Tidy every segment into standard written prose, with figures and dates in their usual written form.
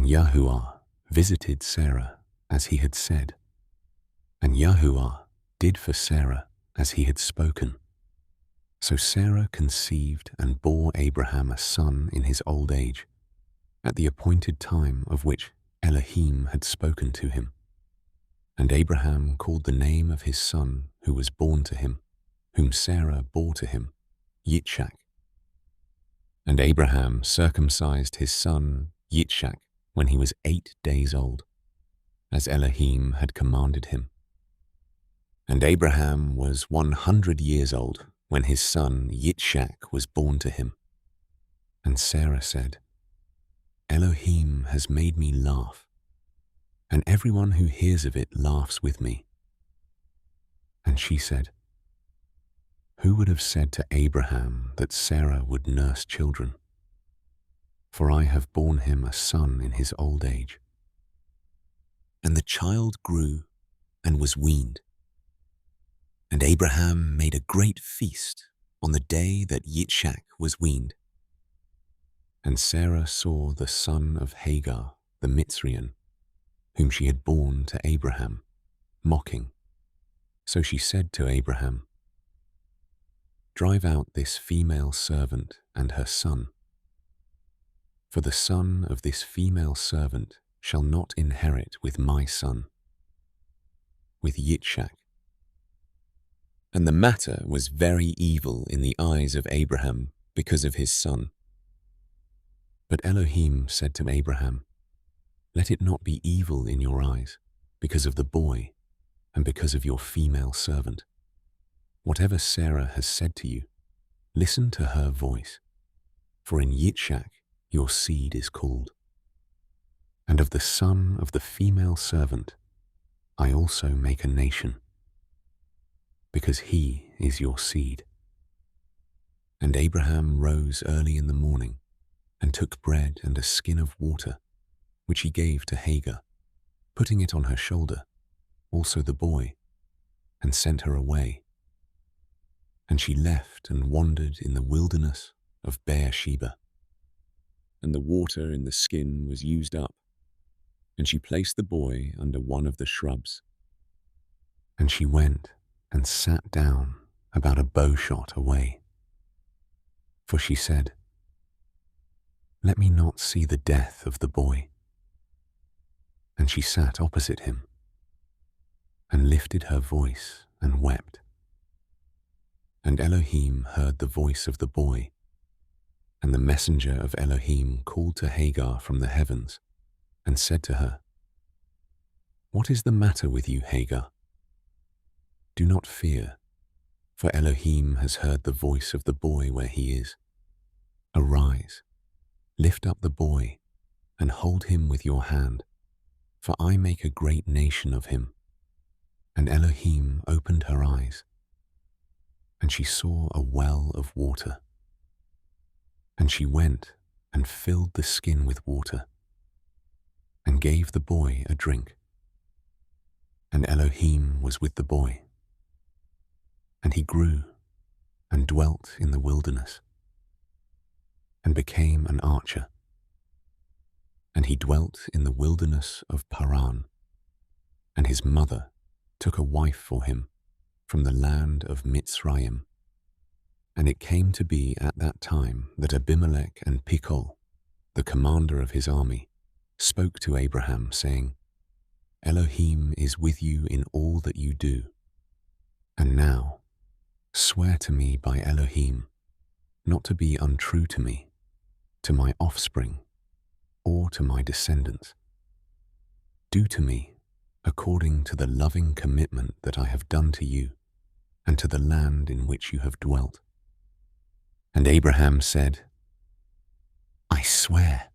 And Yahuwah visited Sarah as he had said, and Yahuwah did for Sarah as he had spoken. So Sarah conceived and bore Abraham a son in his old age, at the appointed time of which Elohim had spoken to him. And Abraham called the name of his son who was born to him, whom Sarah bore to him, Yitzchak. And Abraham circumcised his son Yitzchak when he was 8 days old, as Elohim had commanded him. And Abraham was 100 years old when his son Yitzchak was born to him. And Sarah said, Elohim has made me laugh, and everyone who hears of it laughs with me. And she said, who would have said to Abraham that Sarah would nurse children? For I have borne him a son in his old age. And the child grew and was weaned. And Abraham made a great feast on the day that Yitzchak was weaned. And Sarah saw the son of Hagar, the Mitzrian, whom she had borne to Abraham, mocking. So she said to Abraham, drive out this female servant and her son. For the son of this female servant shall not inherit with my son, with Yitzchak. And the matter was very evil in the eyes of Abraham because of his son. But Elohim said to Abraham, let it not be evil in your eyes because of the boy and because of your female servant. Whatever Sarah has said to you, listen to her voice, for in Yitzchak your seed is called. And of the son of the female servant I also make a nation, because he is your seed. And Abraham rose early in the morning and took bread and a skin of water, which he gave to Hagar, putting it on her shoulder, also the boy, and sent her away. And she left and wandered in the wilderness of Beersheba. And the water in the skin was used up, and she placed the boy under one of the shrubs. And she went and sat down about a bowshot away. For she said, let me not see the death of the boy. And she sat opposite him, and lifted her voice and wept. And Elohim heard the voice of the boy, and the messenger of Elohim called to Hagar from the heavens, and said to her, what is the matter with you, Hagar? Do not fear, for Elohim has heard the voice of the boy where he is. Arise, lift up the boy, and hold him with your hand, for I make a great nation of him. And Elohim opened her eyes, and she saw a well of water. And she went and filled the skin with water, and gave the boy a drink. And Elohim was with the boy. And he grew and dwelt in the wilderness, and became an archer. And he dwelt in the wilderness of Paran, and his mother took a wife for him from the land of Mitzrayim. And it came to be at that time that Abimelech and Pichol, the commander of his army, spoke to Abraham, saying, Elohim is with you in all that you do. And now, swear to me by Elohim, not to be untrue to me, to my offspring, or to my descendants. Do to me according to the loving commitment that I have done to you, and to the land in which you have dwelt. And Abraham said, I swear.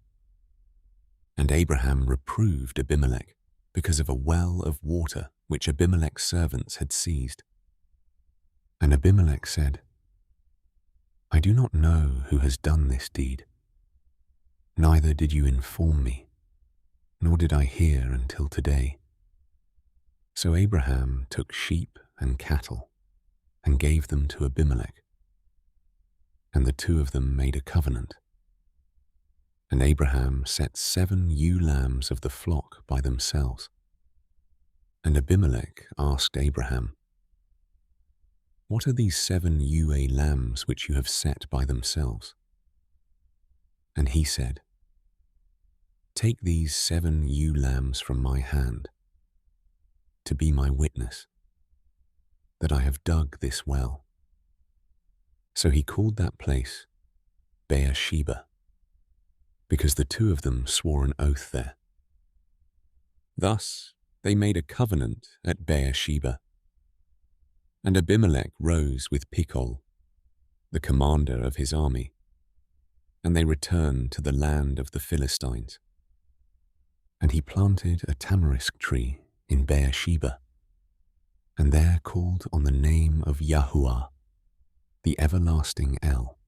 And Abraham reproved Abimelech because of a well of water which Abimelech's servants had seized. And Abimelech said, I do not know who has done this deed. Neither did you inform me, nor did I hear until today. So Abraham took sheep and cattle and gave them to Abimelech. And the two of them made a covenant. And Abraham set 7 ewe lambs of the flock by themselves. And Abimelech asked Abraham, "What are these 7 ewe lambs which you have set by themselves?" And he said, "Take these 7 ewe lambs from my hand, to be my witness, that I have dug this well." So he called that place Beersheba, because the 2 of them swore an oath there. Thus they made a covenant at Beersheba. And Abimelech rose with Pichol, the commander of his army, and they returned to the land of the Philistines. And he planted a tamarisk tree in Beersheba, and there called on the name of Yahuwah, the everlasting El.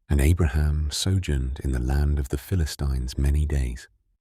And Abraham sojourned in the land of the Philistines many days.